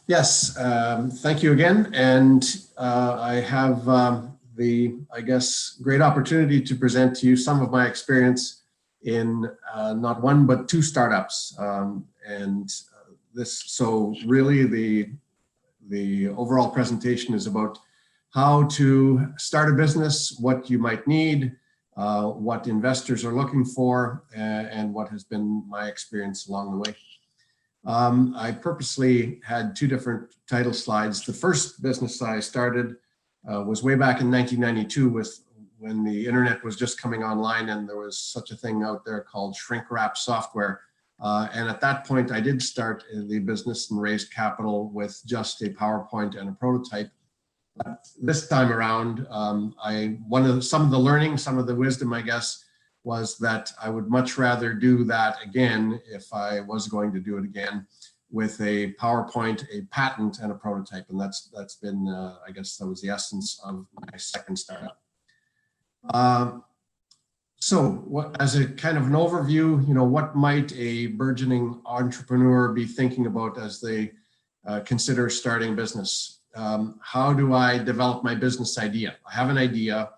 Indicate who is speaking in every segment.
Speaker 1: Yes, thank you again. And I have I guess, great opportunity to present to you some of my experience in not one, but two startups. So really the overall presentation is about how to start a business, what you might need, what investors are looking for, and what has been my experience along the way. I purposely had two different title slides. The first business I started was way back in 1992 when the internet was just coming online, and there was such a thing out there called shrink wrap software. And at that point, I did start the business and raised capital with just a PowerPoint and a prototype. But this time around, some of the learning, some of the wisdom, I guess, was that I would much rather do that again if I was going to do it again with a PowerPoint, a patent, and a prototype. And that's been, I guess that was the essence of my second startup. As a kind of an overview, what might a burgeoning entrepreneur be thinking about as they consider starting a business? How do I develop my business idea? I have an idea.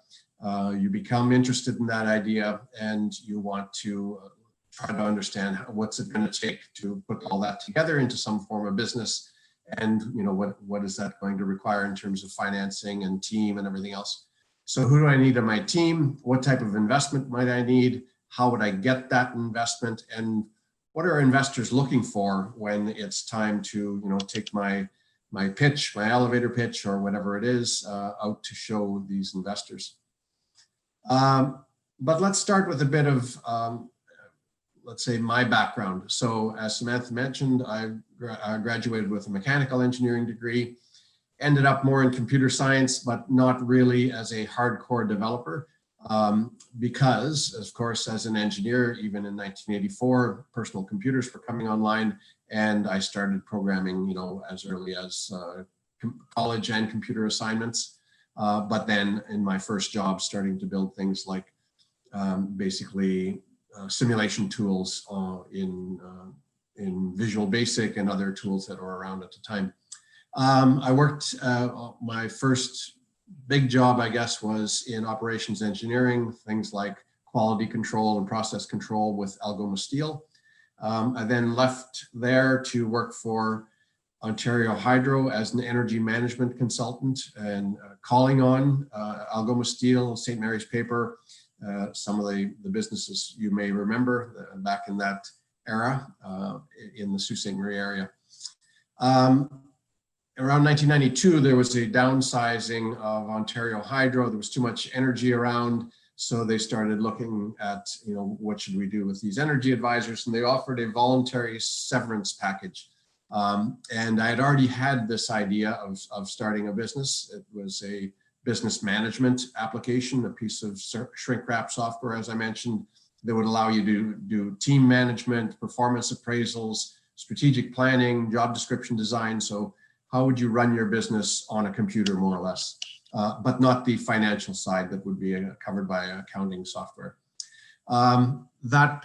Speaker 1: You become interested in that idea and you want to try to understand what's it going to take to put all that together into some form of business, and what is that going to require in terms of financing and team and everything else. So who do I need on my team? What type of investment might I need? How would I get that investment? And what are investors looking for when it's time to take my pitch, my elevator pitch, or whatever it is, out to show these investors? But let's start with a bit of, let's say, my background. So as Samantha mentioned, I graduated with a mechanical engineering degree, ended up more in computer science, but not really as a hardcore developer, because, of course, as an engineer, even in 1984, personal computers were coming online, and I started programming, as early as college and computer assignments. But then in my first job, starting to build things like basically simulation tools in Visual Basic and other tools that were around at the time. I worked, my first big job, I guess, was in operations engineering, things like quality control and process control with Algoma Steel. I then left there to work for Ontario Hydro as an energy management consultant, and calling on Algoma Steel, St. Mary's Paper, some of the businesses you may remember back in that era in the Sault Ste. Marie area. Around 1992, there was a downsizing of Ontario Hydro. There was too much energy around, so they started looking at, what should we do with these energy advisors, and they offered a voluntary severance package. And I had already had this idea of starting a business. It was a business management application, a piece of shrink wrap software, as I mentioned, that would allow you to do team management, performance appraisals, strategic planning, job description design. So how would you run your business on a computer, more or less, but not the financial side that would be covered by accounting software. That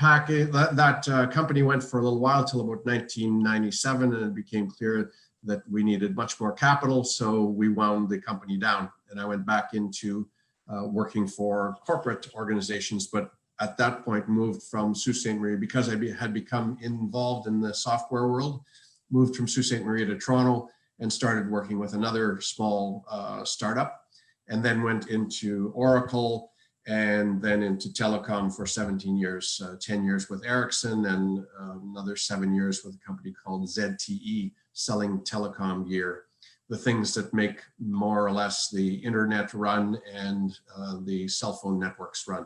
Speaker 1: company went for a little while till about 1997, and it became clear that we needed much more capital, so we wound the company down. And I went back into working for corporate organizations, but at that point moved from Sault Ste. Marie, because I had become involved in the software world, moved from Sault Ste. Marie to Toronto and started working with another small startup, and then went into Oracle, and then into telecom for 17 years, 10 years with Ericsson, and another 7 years with a company called ZTE, selling telecom gear, the things that make more or less the internet run and the cell phone networks run.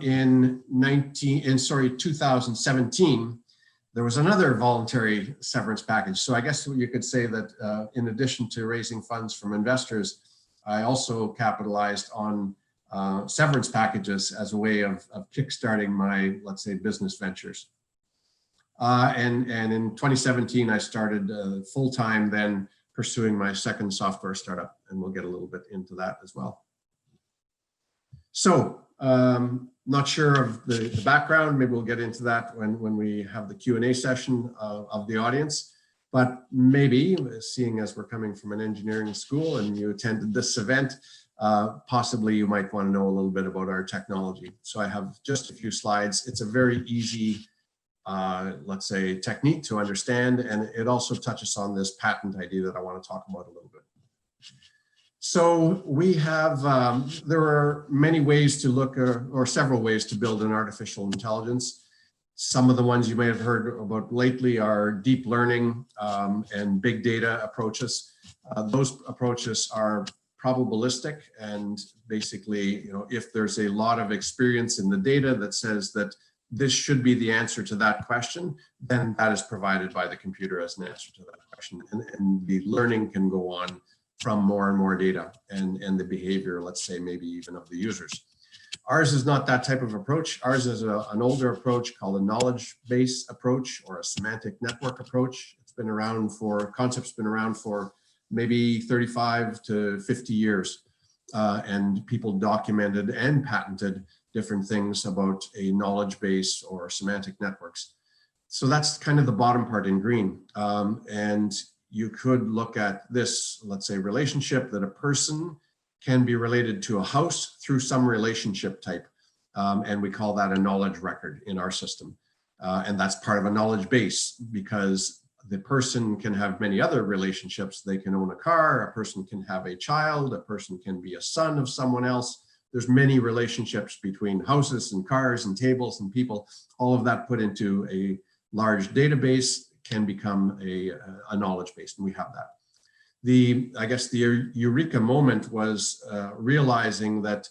Speaker 1: In 2017, there was another voluntary severance package. So I guess you could say that in addition to raising funds from investors, I also capitalized on severance packages as a way of kickstarting my, let's say, business ventures. And in 2017, I started full-time then pursuing my second software startup, and we'll get a little bit into that as well. So not sure of the background, maybe we'll get into that when we have the Q&A session of the audience. But maybe, seeing as we're coming from an engineering school and you attended this event, possibly you might want to know a little bit about our technology. So I have just a few slides. It's a very easy, let's say, technique to understand, and it also touches on this patent idea that I want to talk about a little bit. So we have, there are many ways to look, or several ways to build an artificial intelligence. Some of the ones you may have heard about lately are deep learning and big data approaches. Those approaches are probabilistic, and basically, if there's a lot of experience in the data that says that this should be the answer to that question, then that is provided by the computer as an answer to that question. And the learning can go on from more and more data and the behavior, let's say, maybe even of the users. Ours is not that type of approach. Ours is an older approach called a knowledge base approach or a semantic network approach. It's been around for, concept's been around for maybe 35 to 50 years. And people documented and patented different things about a knowledge base or semantic networks. So that's kind of the bottom part in green. And you could look at this, let's say, relationship that a person can be related to a house through some relationship type. And we call that a knowledge record in our system. And that's part of a knowledge base because the person can have many other relationships. They can own a car, a person can have a child, a person can be a son of someone else. There's many relationships between houses and cars and tables and people. All of that put into a large database can become a knowledge base, and we have that. I guess the eureka moment was realizing that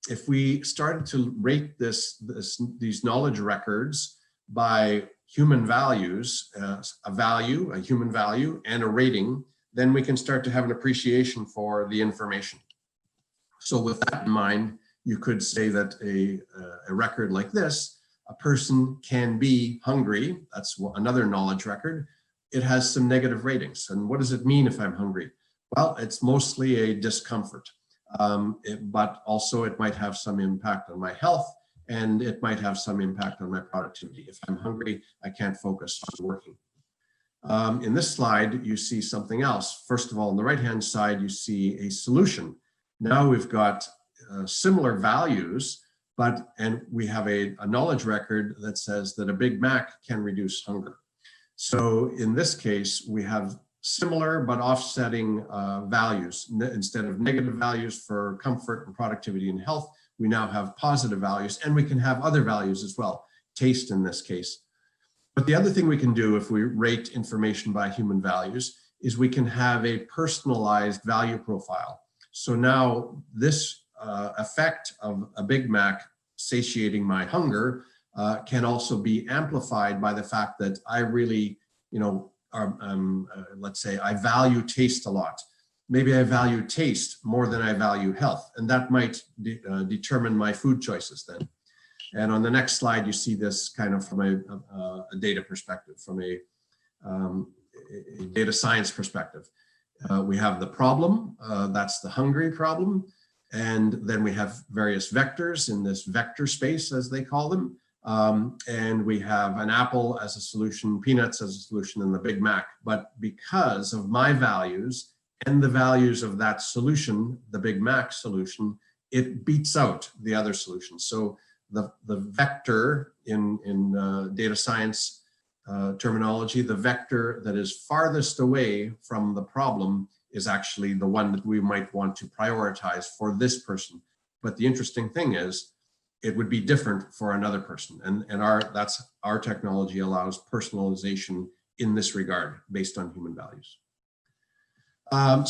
Speaker 1: if we started to rate these knowledge records by human values, a human value and a rating, then we can start to have an appreciation for the information. So with that in mind, you could say that a record like this, a person can be hungry. That's another knowledge record. It has some negative ratings. And what does it mean if I'm hungry? Well, it's mostly a discomfort, but also it might have some impact on my health, and it might have some impact on my productivity. If I'm hungry, I can't focus on working. In this slide, you see something else. First of all, on the right-hand side, you see a solution. Now we've got similar values, and we have a knowledge record that says that a Big Mac can reduce hunger. So in this case, we have similar but offsetting values. Instead of negative values for comfort and productivity and health, we now have positive values, and we can have other values as well, taste in this case. But the other thing we can do if we rate information by human values is we can have a personalized value profile. So now this effect of a Big Mac satiating my hunger can also be amplified by the fact that I really, let's say I value taste a lot. Maybe I value taste more than I value health, and that might determine my food choices then. And on the next slide, you see this kind of from a data perspective, from a data science perspective. We have the problem, that's the hungry problem. And then we have various vectors in this vector space, as they call them. And we have an apple as a solution, peanuts as a solution, and the Big Mac. But because of my values and the values of that solution, the Big Mac solution, it beats out the other solutions. So the vector in data science terminology, the vector that is farthest away from the problem is actually the one that we might want to prioritize for this person. But the interesting thing is, it would be different for another person. And that's our technology allows personalization in this regard based on human values.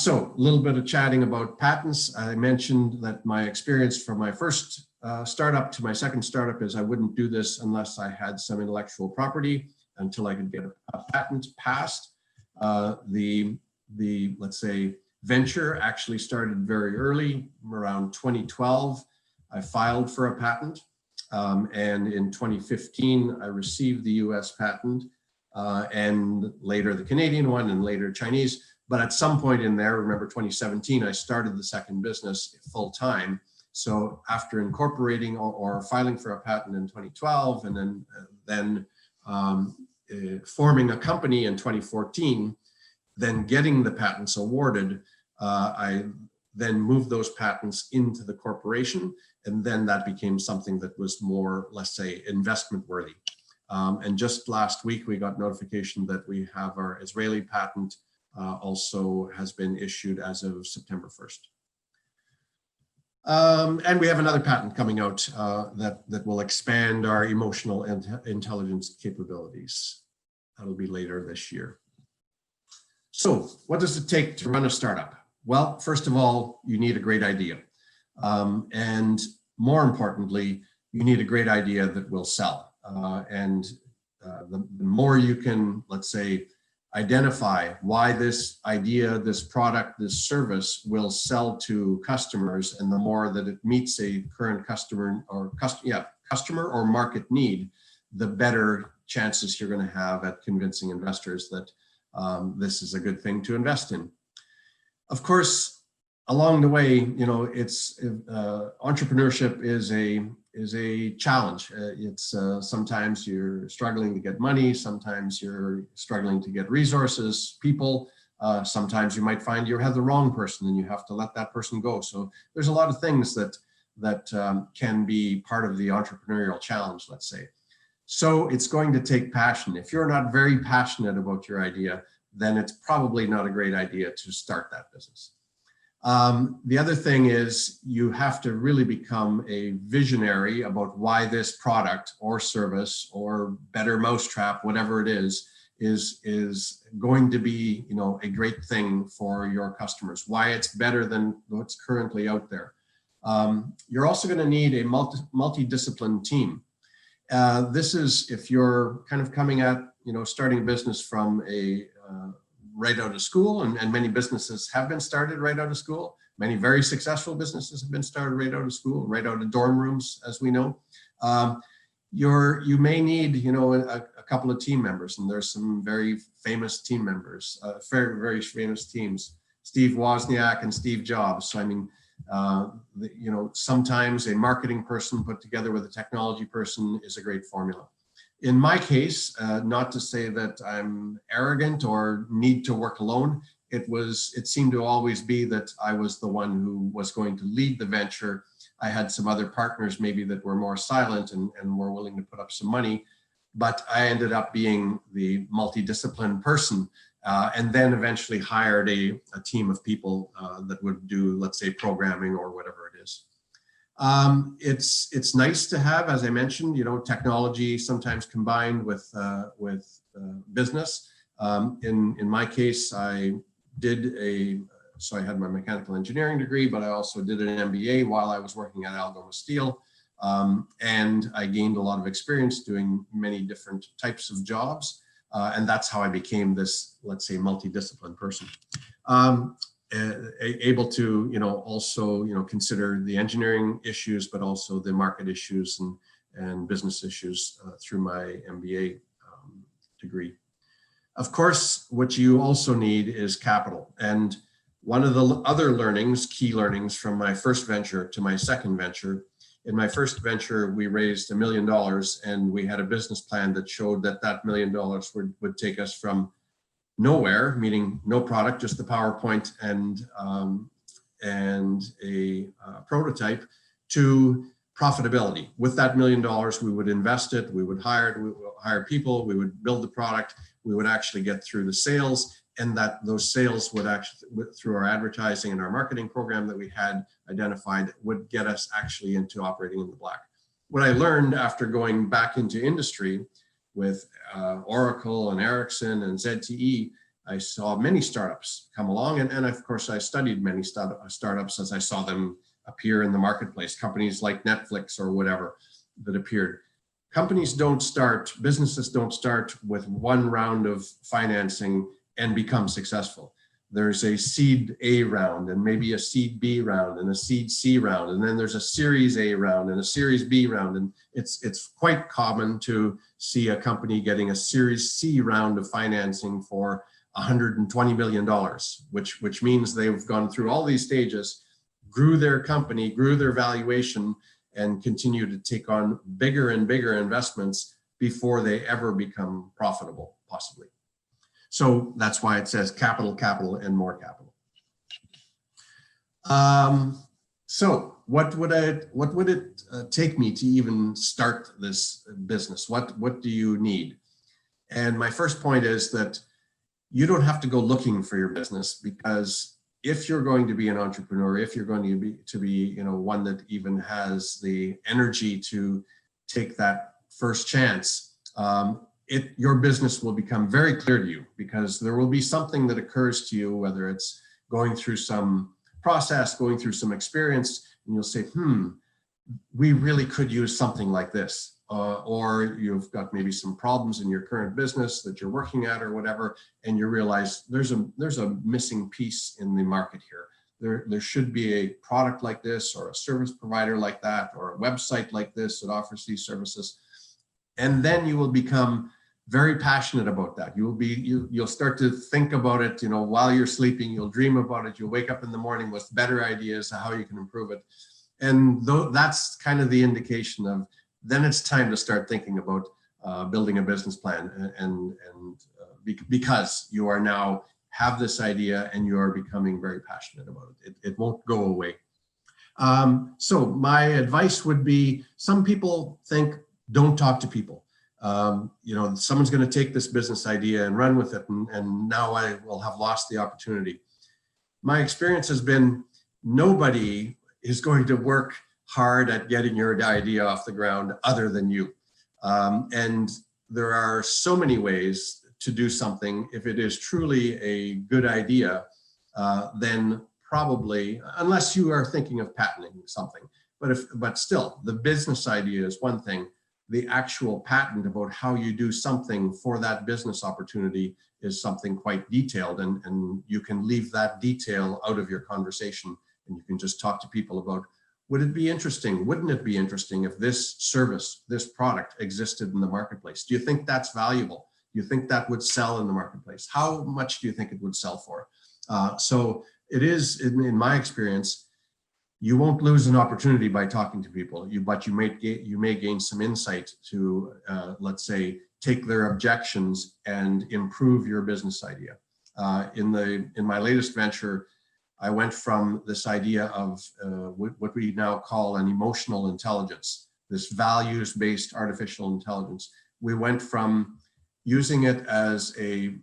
Speaker 1: So a little bit of chatting about patents. I mentioned that my experience from my first startup to my second startup is I wouldn't do this unless I had some intellectual property until I could get a patent passed. Let's say, venture actually started very early, around 2012. I filed for a patent, and in 2015, I received the US patent, and later the Canadian one, and later Chinese. But at some point in there, remember 2017, I started the second business full time. So after incorporating or filing for a patent in 2012, and then forming a company in 2014, then getting the patents awarded, I then moved those patents into the corporation, and then that became something that was more, let's say, investment worthy. And just last week, we got notification that we have our Israeli patent also has been issued as of September 1st. And we have another patent coming out that will expand our emotional intelligence capabilities. That'll be later this year. So what does it take to run a startup? Well, first of all, you need a great idea. And more importantly, you need a great idea that will sell. The more you can, let's say, identify why this idea, this product, this service will sell to customers, and the more that it meets a current customer or market need, the better chances you're going to have at convincing investors that this is a good thing to invest in. Of course, along the way, you know, entrepreneurship is a challenge. Sometimes you're struggling to get money, sometimes you're struggling to get resources, people. Sometimes you might find you have the wrong person and you have to let that person go. So there's a lot of things that can be part of the entrepreneurial challenge, let's say. So it's going to take passion. If you're not very passionate about your idea, then it's probably not a great idea to start that business. The other thing is you have to really become a visionary about why this product or service or better mousetrap, whatever it is going to be, you know, a great thing for your customers, why it's better than what's currently out there. You're also going to need a multidisciplined team. This is if you're kind of coming at, you know, starting a business from right out of school, and many businesses have been started right out of school. Many very successful businesses have been started right out of school, right out of dorm rooms, as we know. You may need, you know, a couple of team members, and there's some very famous team members, very famous teams, Steve Wozniak and Steve Jobs. So, I mean, you know, sometimes a marketing person put together with a technology person is a great formula. In my case, not to say that I'm arrogant or need to work alone, it seemed to always be that I was the one who was going to lead the venture. I had some other partners maybe that were more silent and were willing to put up some money, but I ended up being the multidisciplined person, and then eventually hired a team of people that would do, let's say, programming or whatever it is. It's nice to have, as I mentioned, you know, technology sometimes combined with business. In my case, I had my mechanical engineering degree, but I also did an MBA while I was working at Algoma Steel, and I gained a lot of experience doing many different types of jobs, and that's how I became this, let's say, multidisciplined person. Able to, you know, also, you know, consider the engineering issues, but also the market issues and business issues through my MBA degree. Of course, what you also need is capital. And one of the other key learnings from my first venture to my second venture, in my first venture, we raised $1 million, and we had a business plan that showed that $1 million would take us from nowhere, meaning no product, just the PowerPoint and a prototype, to profitability. With that $1 million, we would invest it, we would hire people, we would build the product, we would actually get through the sales, and that those sales would actually, through our advertising and our marketing program that we had identified, would get us actually into operating in the black. What I learned after going back into industry with Oracle and Ericsson and ZTE, I saw many startups come along, and of course I studied many startups as I saw them appear in the marketplace, companies like Netflix or whatever that appeared. Businesses don't start with one round of financing and become successful. There's a seed A round, and maybe a seed B round, and a seed C round, and then there's a series A round and a series B round, and it's quite common to see a company getting a series C round of financing for $120 million, which means they've gone through all these stages, grew their company, grew their valuation, and continue to take on bigger and bigger investments before they ever become profitable, possibly. So that's why it says capital, capital, and more capital. So what would it take me to even start this business? What do you need? And my first point is that you don't have to go looking for your business, because if you're going to be an entrepreneur, if you're going to be one that even has the energy to take that first chance, your business will become very clear to you, because there will be something that occurs to you, whether it's going through some process, going through some experience, and you'll say, we really could use something like this. Or you've got maybe some problems in your current business that you're working at or whatever, and you realize there's a missing piece in the market here. There should be a product like this, or a service provider like that, or a website like this that offers these services. And then you will become very passionate about that. You'll start to think about it, while you're sleeping. You'll dream about it. You'll wake up in the morning with better ideas of how you can improve it. And that's kind of the indication of, then it's time to start thinking about building a business plan, because you are now have this idea and you are becoming very passionate about it. It won't go away. So my advice would be, some people think, don't talk to people. Someone's going to take this business idea and run with it, and now I will have lost the opportunity. My experience has been, nobody is going to work hard at getting your idea off the ground other than you. And there are so many ways to do something. If it is truly a good idea, then probably, unless you are thinking of patenting something, but still, the business idea is one thing. The actual patent about how you do something for that business opportunity is something quite detailed, and you can leave that detail out of your conversation, and you can just talk to people about, would it be interesting? Wouldn't it be interesting if this service, this product existed in the marketplace? Do you think that's valuable? Do you think that would sell in the marketplace? How much do you think it would sell for? So it is, in my experience, you won't lose an opportunity by talking to people, but you may gain some insight to, let's say, take their objections and improve your business idea. In my latest venture, I went from this idea of what we now call an emotional intelligence, this values-based artificial intelligence. We went from using it as a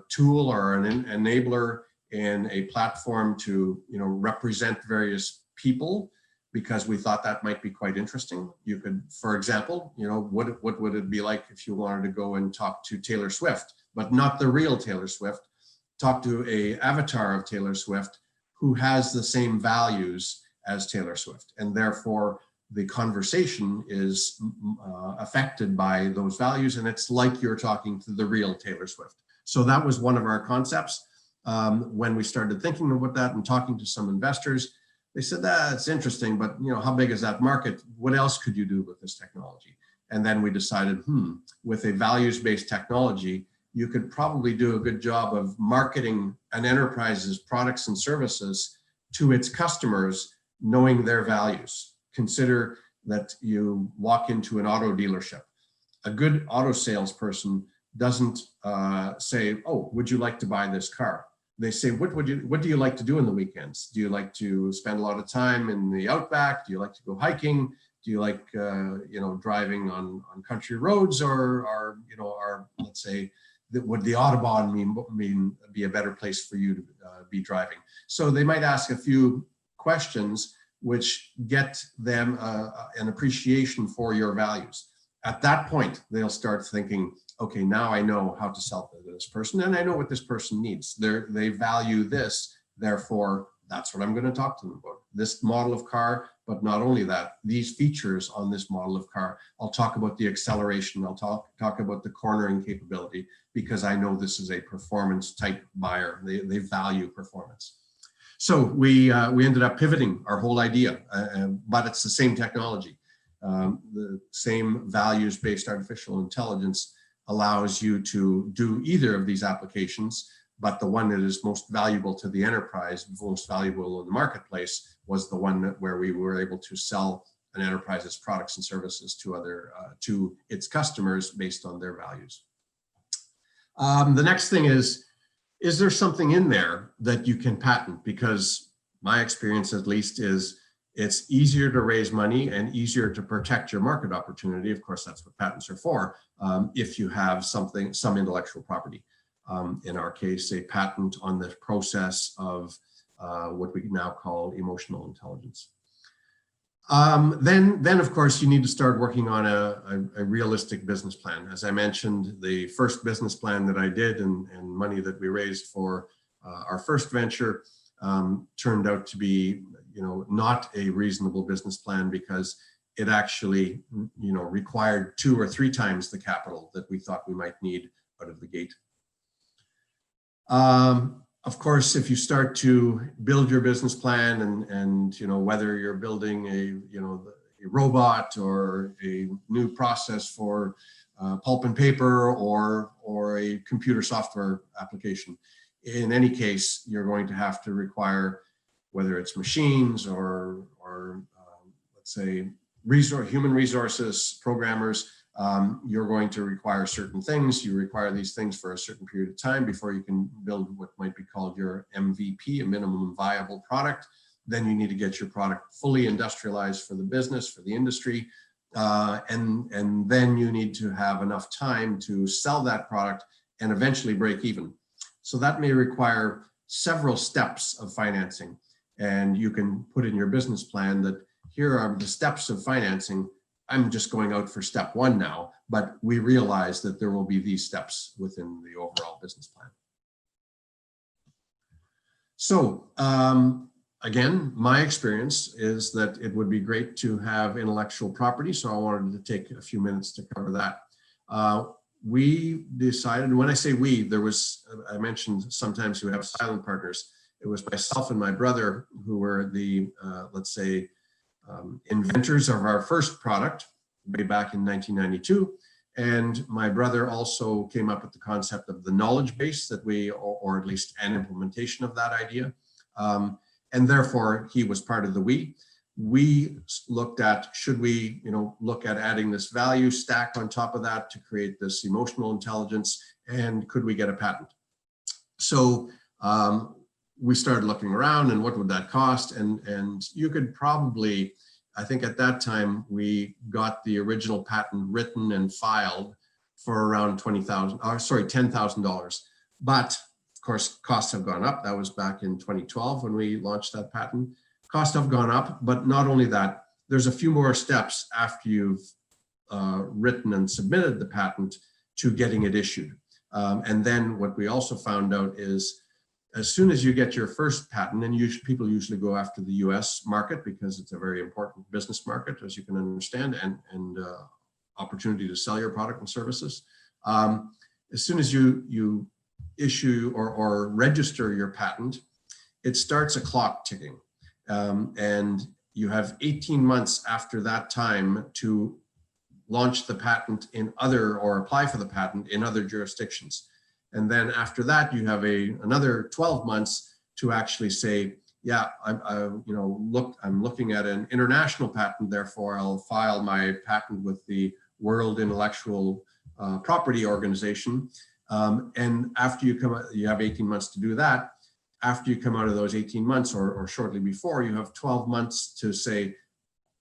Speaker 1: tool or an enabler in a platform to represent various people, because we thought that might be quite interesting. You could, for example, what would it be like if you wanted to go and talk to Taylor Swift, but not the real Taylor Swift, talk to a avatar of Taylor Swift who has the same values as Taylor Swift, and therefore the conversation is affected by those values, and it's like you're talking to the real Taylor Swift. So that was one of our concepts. When we started thinking about that and talking to some investors, they said, that's interesting, but how big is that market? What else could you do with this technology? And then we decided, with a values-based technology, you could probably do a good job of marketing an enterprise's products and services to its customers, knowing their values. Consider that you walk into an auto dealership. A good auto salesperson doesn't say, oh, would you like to buy this car? They say, what do you like to do in the weekends? Do you like to spend a lot of time in the outback? Do you like to go hiking? Do you like driving on country roads, or let's say, would the Autobahn be a better place for you to be driving? So they might ask a few questions which get them an appreciation for your values. At that point, they'll start thinking, okay, now I know how to sell to this person, and I know what this person needs. They value this, therefore that's what I'm going to talk to them about. This model of car, but not only that, these features on this model of car. I'll talk about the acceleration. I'll talk about the cornering capability, because I know this is a performance type buyer. They value performance. So we ended up pivoting our whole idea, but it's the same technology. The same values-based artificial intelligence allows you to do either of these applications, but the one that is most valuable to the enterprise, most valuable in the marketplace, was the one where we were able to sell an enterprise's products and services to its customers based on their values. The next thing is there something in there that you can patent? Because my experience at least is it's easier to raise money and easier to protect your market opportunity. Of course, that's what patents are for, if you have some intellectual property. In our case, a patent on the process of what we now call emotional intelligence. Then of course, you need to start working on a realistic business plan. As I mentioned, the first business plan that I did and money that we raised for our first venture turned out to be, not a reasonable business plan, because it actually, required 2 or 3 times the capital that we thought we might need out of the gate. Of course, if you start to build your business plan and whether you're building a robot or a new process for pulp and paper or a computer software application, in any case, you're going to have to require, whether it's machines or let's say human resources, programmers, you're going to require certain things. You require these things for a certain period of time before you can build what might be called your MVP, a minimum viable product. Then you need to get your product fully industrialized for the business, for the industry. And then you need to have enough time to sell that product and eventually break even. So that may require several steps of financing. And you can put in your business plan that here are the steps of financing. I'm just going out for step 1 now, but we realize that there will be these steps within the overall business plan. So again, my experience is that it would be great to have intellectual property. So I wanted to take a few minutes to cover that. We decided, when I say we, I mentioned sometimes we have silent partners. It was myself and my brother who were the, let's say, inventors of our first product way back in 1992. And my brother also came up with the concept of the knowledge base that or at least an implementation of that idea. And therefore he was part of the we. We looked at, should we, look at adding this value stack on top of that to create this emotional intelligence, and could we get a patent? So we started looking around and what would that cost? And you could probably, I think at that time, we got the original patent written and filed for around $10,000. But of course, costs have gone up. That was back in 2012 when we launched that patent. Costs have gone up, but not only that, there's a few more steps after you've written and submitted the patent to getting it issued. And then what we also found out is, as soon as you get your first patent, and people usually go after the US market because it's a very important business market, as you can understand, and opportunity to sell your product and services. As soon as you issue or register your patent, it starts a clock ticking. And you have 18 months after that time to launch the patent in or apply for the patent in other jurisdictions. And then after that, you have another 12 months to actually say, yeah, I'm looking at an international patent, therefore I'll file my patent with the World Intellectual Property Organization. And after you come out, you have 18 months to do that. After you come out of those 18 months or shortly before, you have 12 months to say,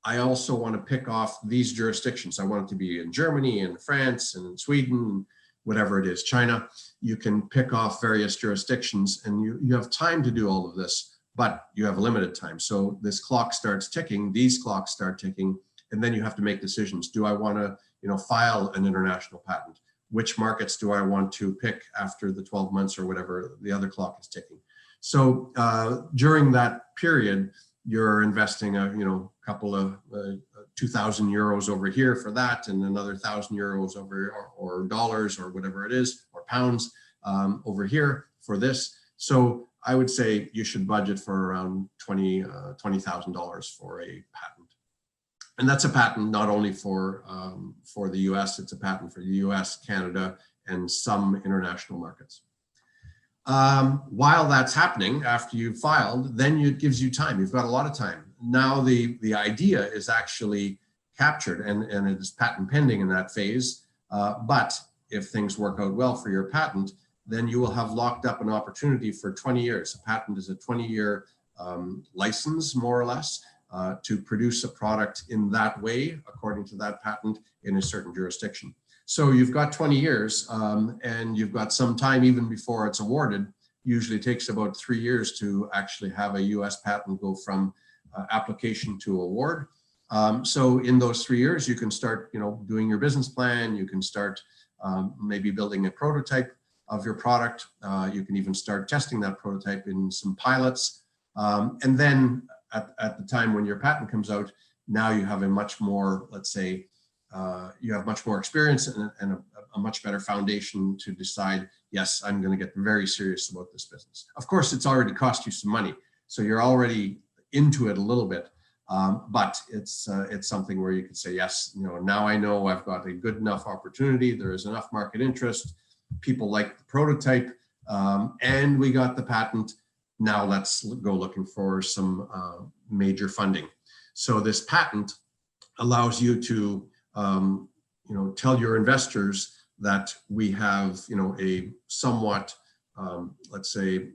Speaker 1: I also want to pick off these jurisdictions. I want it to be in Germany and France and Sweden, whatever it is, China. You can pick off various jurisdictions and you have time to do all of this, but you have a limited time. So this clock starts ticking, these clocks start ticking, and then you have to make decisions. Do I want to file an international patent? Which markets do I want to pick after the 12 months or whatever the other clock is ticking? So during that period, you're investing a couple of 2,000 euros over here for that, and another 1,000 euros over or dollars or whatever it is, or pounds over here for this. So I would say you should budget for around $20,000 for a patent. And that's a patent not only for the US, it's a patent for the US, Canada, and some international markets. While that's happening, after you've filed, then it gives you time. You've got a lot of time. Now the idea is actually captured and it is patent pending in that phase. But if things work out well for your patent, then you will have locked up an opportunity for 20 years. A patent is a 20-year license, more or less, to produce a product in that way, according to that patent, in a certain jurisdiction. So you've got 20 years, and you've got some time even before it's awarded. Usually takes about 3 years to actually have a US patent go from application to award. So in those 3 years, you can start, doing your business plan. You can start maybe building a prototype of your product. You can even start testing that prototype in some pilots. And then at the time when your patent comes out, now you have a much more, let's say, you have much more experience and a much better foundation to decide, yes, I'm going to get very serious about this business. Of course, it's already cost you some money, so you're already into it a little bit. But it's something where you can say, yes, now I know I've got a good enough opportunity. There is enough market interest. People like the prototype, and we got the patent. Now let's go looking for some major funding. So this patent allows you to, tell your investors that we have, a somewhat, let's say,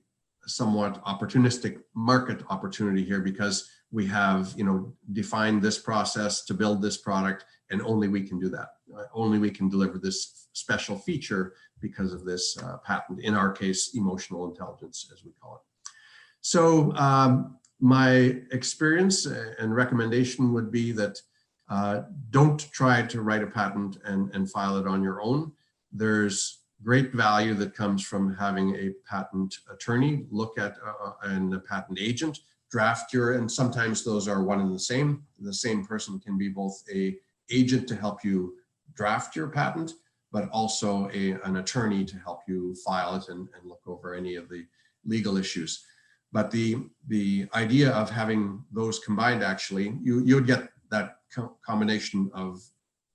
Speaker 1: somewhat opportunistic market opportunity here, because we have, defined this process to build this product, and only we can do that. Only we can deliver this special feature because of this patent, in our case, emotional intelligence, as we call it. So my experience and recommendation would be that don't try to write a patent and file it on your own. There's great value that comes from having a patent attorney look at and a patent agent draft your, and sometimes those are one and the same. The same person can be both a agent to help you draft your patent, but also an attorney to help you file it and look over any of the legal issues. But the idea of having those combined, actually, you would get that combination of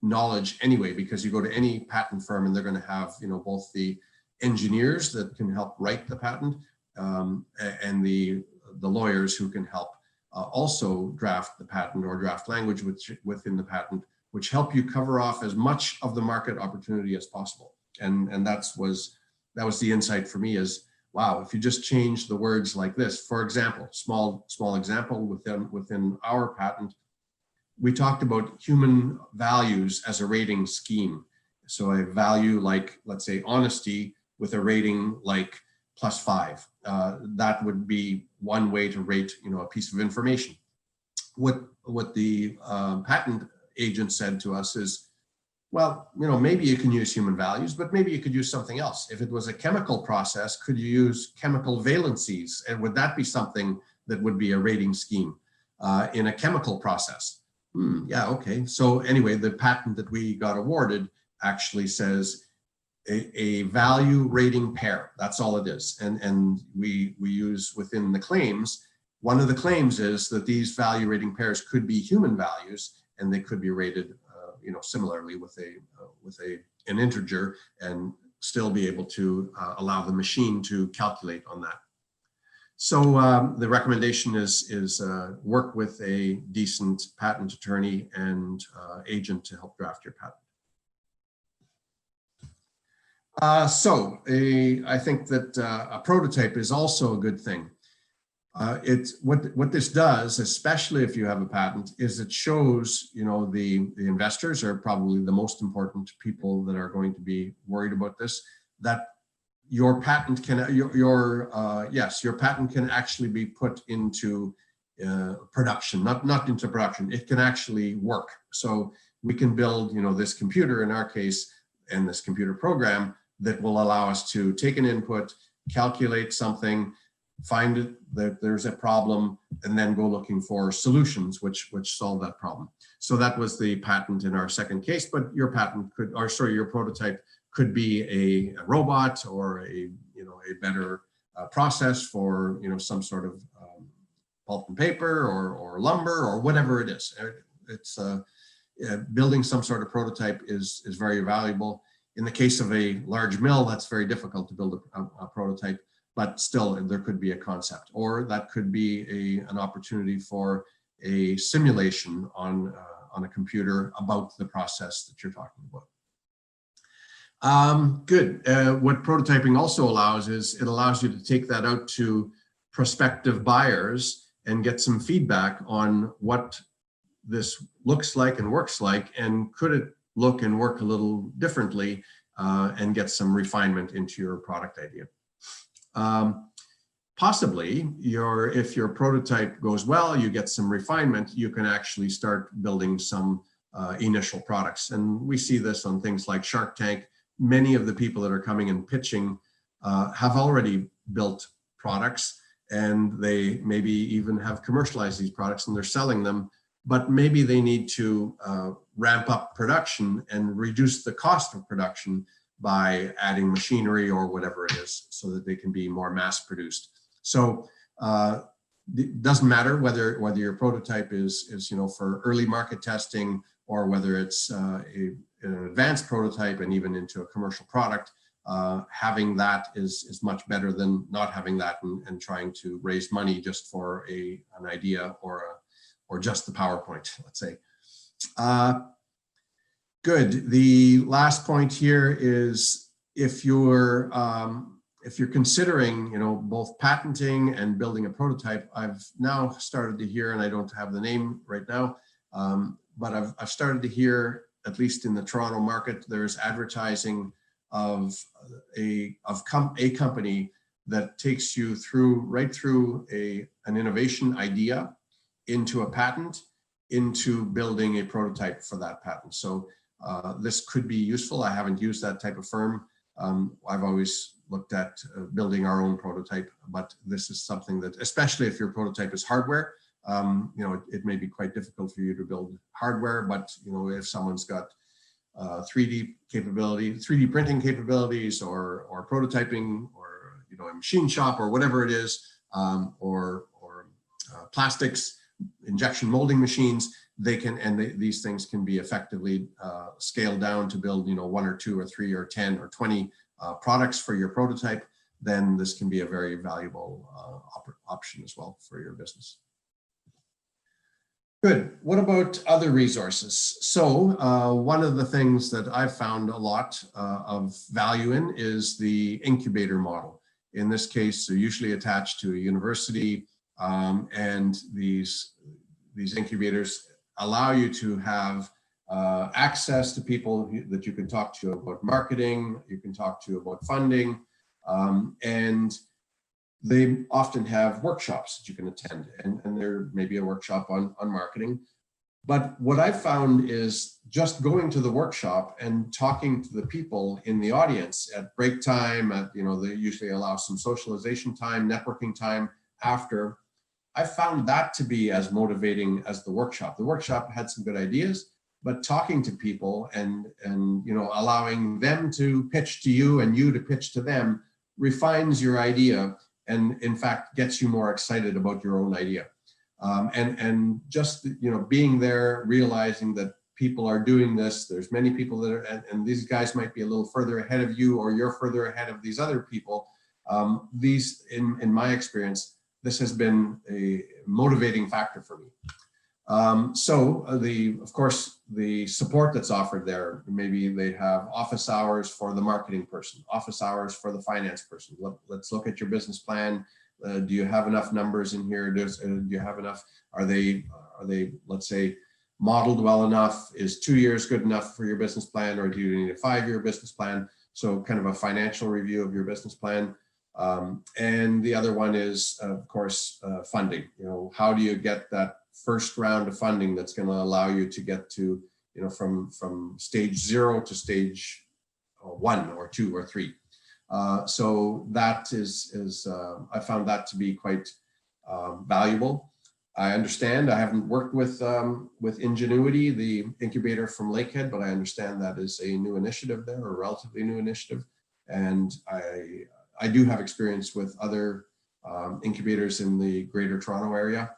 Speaker 1: knowledge anyway, because you go to any patent firm and they're going to have, both the engineers that can help write the patent and the lawyers who can help also draft the patent or draft language within the patent, which help you cover off as much of the market opportunity as possible. And that was the insight for me, is, wow, if you just change the words like this, for example, small example within our patent, we talked about human values as a rating scheme. So a value like, let's say, honesty, with a rating like +5. That would be one way to rate, a piece of information. What the patent agent said to us is, well, maybe you can use human values, but maybe you could use something else. If it was a chemical process, could you use chemical valencies? And would that be something that would be a rating scheme in a chemical process? Yeah, okay. So anyway, the patent that we got awarded actually says a value rating pair. That's all it is. And we use within the claims, one of the claims is that these value rating pairs could be human values, and they could be rated similarly with an integer, and still be able to allow the machine to calculate on that. So the recommendation is work with a decent patent attorney and agent to help draft your patent. I think that a prototype is also a good thing. It's what this does, especially if you have a patent, is it shows, the investors are probably the most important people that are going to be worried about this, that your patent can, your patent can actually be put into production, not into production. It can actually work. So we can build, this computer in our case, and this computer program that will allow us to take an input, calculate something, find it that there's a problem, and then go looking for solutions which solve that problem. So that was the patent in our second case, but your patent could, or sorry, your prototype could be a robot, or a better process for some sort of pulp and paper or lumber or whatever it is. It's building some sort of prototype is very valuable. In the case of a large mill, that's very difficult to build a prototype, but still there could be a concept, or that could be an opportunity for a simulation on a computer about the process that you're talking about. Good. What prototyping also allows is it allows you to take that out to prospective buyers and get some feedback on what this looks like and works like, and could it look and work a little differently, and get some refinement into your product idea. Possibly, if your prototype goes well, you get some refinement, you can actually start building some initial products. And we see this on things like Shark Tank. Many of the people that are coming and pitching have already built products, and they maybe even have commercialized these products and they're selling them, but maybe they need to ramp up production and reduce the cost of production by adding machinery or whatever it is, so that they can be more mass produced. So it doesn't matter whether your prototype is for early market testing, or whether it's an advanced prototype and even into a commercial product. Having that is much better than not having that and trying to raise money just for an idea or just the PowerPoint, let's say. Good. The last point here is if you're considering, both patenting and building a prototype, I've now started to hear, and I don't have the name right now, but I've started to hear, at least in the Toronto market, there's advertising of a company that takes you right through an innovation idea into a patent, into building a prototype for that patent. So this could be useful. I haven't used that type of firm. I've always looked at building our own prototype, but this is something that, especially if your prototype is hardware, it may be quite difficult for you to build hardware, but if someone's got 3D printing capabilities, or prototyping, or a machine shop, or whatever it is, or plastics, injection molding machines, these things can be effectively scaled down to build 1 or 2 or 3 or 10 or 20 products for your prototype. Then this can be a very valuable option as well for your business. Good. What about other resources? So one of the things that I've found a lot of value in is the incubator model. In this case, they're usually attached to a university, and these incubators allow you to have access to people that you can talk to about marketing, you can talk to about funding, and they often have workshops that you can attend, and there may be a workshop on marketing. But what I've found is just going to the workshop and talking to the people in the audience at break time, they usually allow some socialization time, networking time after. I found that to be as motivating as the workshop. The workshop had some good ideas, but talking to people and allowing them to pitch to you and you to pitch to them refines your idea, and in fact gets you more excited about your own idea. And just being there, realizing that people are doing this, there's many people that are, and these guys might be a little further ahead of you, or you're further ahead of these other people. These, in my experience, this has been a motivating factor for me. Of course, the support that's offered there, maybe they have office hours for the marketing person, office hours for the finance person. Let's look at your business plan. Do you have enough numbers in here? Do you have enough? Are they, let's say, modeled well enough? Is 2 years good enough for your business plan, or do you need a 5-year business plan? So kind of a financial review of your business plan. And the other one is, of course, funding. How do you get that first round of funding that's going to allow you to get to, from stage 0 to stage 1 or 2 or 3. So that is I found that to be quite valuable. I understand, I haven't worked with Ingenuity, the incubator from Lakehead, but I understand that is a new initiative there, a relatively new initiative. And I do have experience with other incubators in the Greater Toronto area.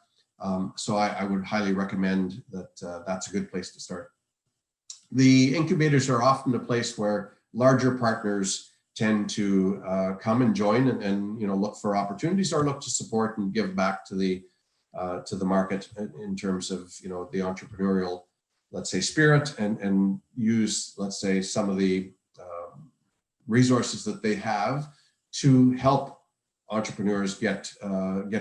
Speaker 1: So I would highly recommend that that's a good place to start. The incubators are often a place where larger partners tend to come and join and look for opportunities, or look to support and give back to the market in terms of the entrepreneurial, let's say, spirit, and use, let's say, some of the resources that they have to help entrepreneurs get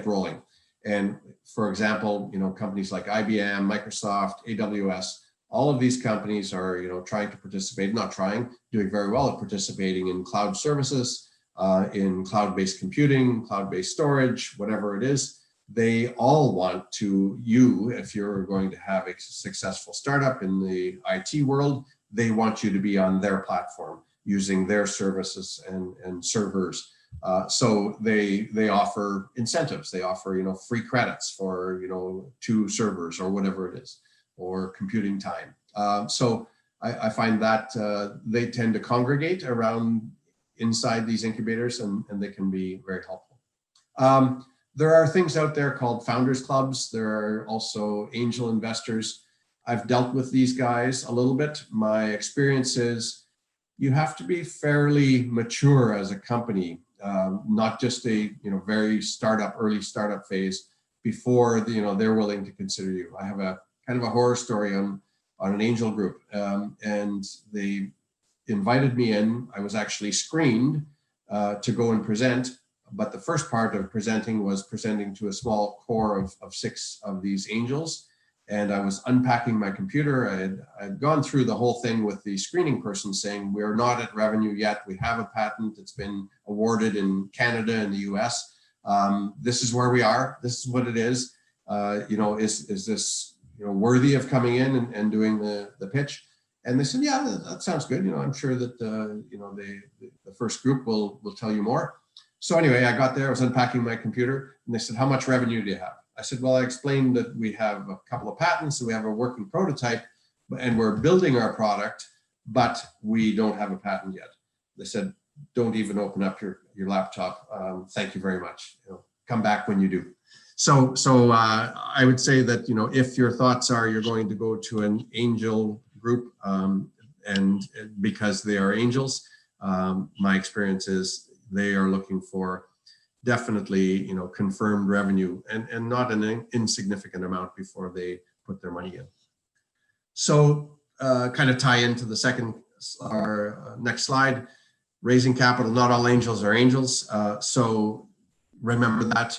Speaker 1: rolling. And for example, companies like IBM, Microsoft, AWS, all of these companies are, trying to participate, doing very well at participating in cloud services, in cloud-based computing, cloud-based storage, whatever it is. They all want if you're going to have a successful startup in the IT world, they want you to be on their platform using their services and servers. So they offer incentives. They offer, free credits for, 2 servers or whatever it is, or computing time. So I find that they tend to congregate around inside these incubators, and they can be very helpful. There are things out there called founders clubs. There are also angel investors. I've dealt with these guys a little bit. My experience is you have to be fairly mature as a company, not just a very early startup phase before they're willing to consider you. I have a kind of a horror story on an angel group, and they invited me in. I was actually screened to go and present, but the first part of presenting was presenting to a small core of 6 of these angels. And I was unpacking my computer. I had gone through the whole thing with the screening person saying, we're not at revenue yet. We have a patent. It's been awarded in Canada and the US. This is where we are. This is what it is. Is this worthy of coming in and doing the pitch? And they said, yeah, that sounds good. I'm sure that the first group will tell you more. So anyway, I got there, I was unpacking my computer, and they said, how much revenue do you have? I said, well, I explained that we have a couple of patents and we have a working prototype and we're building our product, but we don't have a patent yet. They said, don't even open up your laptop. Thank you very much. Come back when you do. So I would say that, if your thoughts are you're going to go to an angel group and because they are angels, my experience is they are looking for definitely, confirmed revenue and not an insignificant amount before they put their money in. So kind of tie into the next slide, raising capital. Not all angels are angels. So remember that,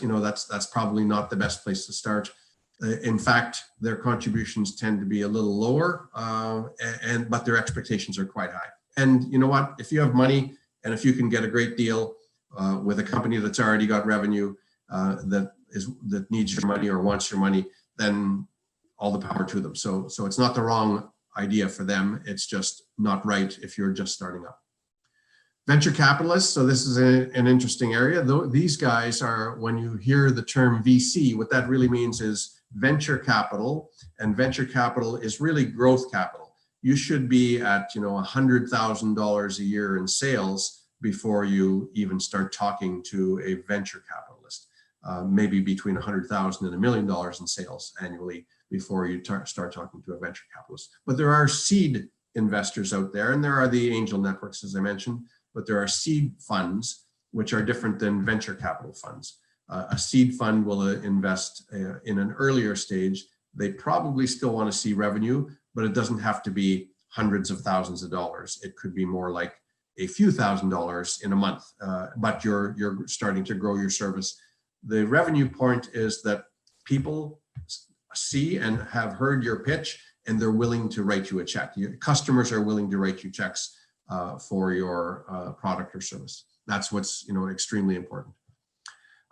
Speaker 1: that's probably not the best place to start. In fact, their contributions tend to be a little lower, but their expectations are quite high. And you know what, if you have money and if you can get a great deal with a company that's already got revenue that needs your money or wants your money, then all the power to them. So it's not the wrong idea for them. It's just not right if you're just starting up. Venture capitalists. So this is an interesting area. These guys are, when you hear the term VC, what that really means is venture capital, and venture capital is really growth capital. You should be at $100,000 a year in sales before you even start talking to a venture capitalist. Maybe between $100,000 and $1 million in sales annually before you start talking to a venture capitalist. But there are seed investors out there, and there are the angel networks, as I mentioned, but there are seed funds, which are different than venture capital funds. A seed fund will invest in an earlier stage. They probably still want to see revenue, but it doesn't have to be hundreds of thousands of dollars. It could be more like a few $1,000s in a month, but you're starting to grow your service. The revenue point is that people see and have heard your pitch, and they're willing to write you a check. Your customers are willing to write you checks for your product or service. That's what's extremely important.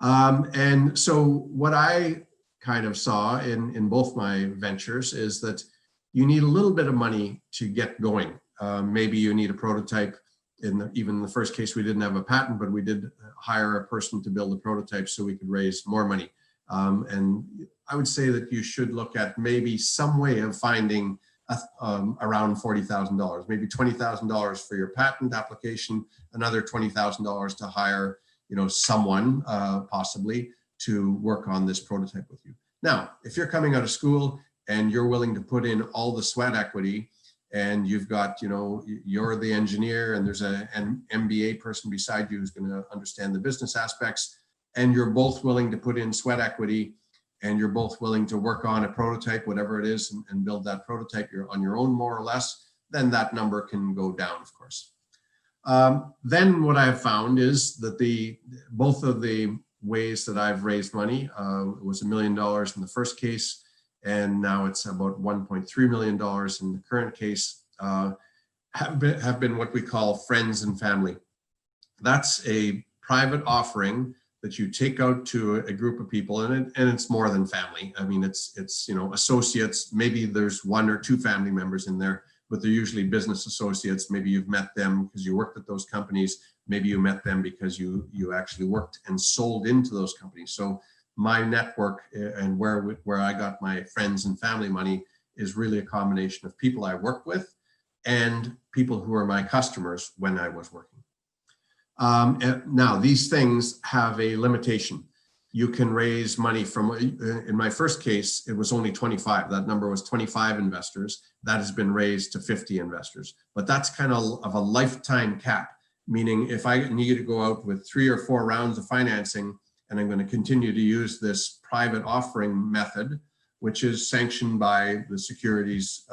Speaker 1: And so what I kind of saw in both my ventures is that you need a little bit of money to get going. Maybe you need a prototype. Even in the first case, we didn't have a patent, but we did hire a person to build a prototype so we could raise more money. And I would say that you should look at maybe some way of finding around $40,000, maybe $20,000 for your patent application, another $20,000 to hire someone possibly to work on this prototype with you. Now, if you're coming out of school and you're willing to put in all the sweat equity, and you've got, you're the engineer and there's an MBA person beside you who's going to understand the business aspects, and you're both willing to put in sweat equity, and you're both willing to work on a prototype, whatever it is, and build that prototype on your own more or less, then that number can go down, of course. Then what I've found is that both of the ways that I've raised money, it was $1 million in the first case, and now it's about $1.3 million in the current case, have been what we call friends and family. That's a private offering that you take out to a group of people, and it's more than family. I mean, it's associates. Maybe there's 1 or 2 family members in there, but they're usually business associates. Maybe you've met them because you worked at those companies. Maybe you met them because you actually worked and sold into those companies. So my network and where I got my friends and family money is really a combination of people I work with and people who are my customers when I was working. Now, these things have a limitation. You can raise money from, in my first case, it was only 25. That number was 25 investors. That has been raised to 50 investors. But that's kind of a lifetime cap, meaning if I need to go out with 3 or 4 rounds of financing, and I'm going to continue to use this private offering method, which is sanctioned by the securities,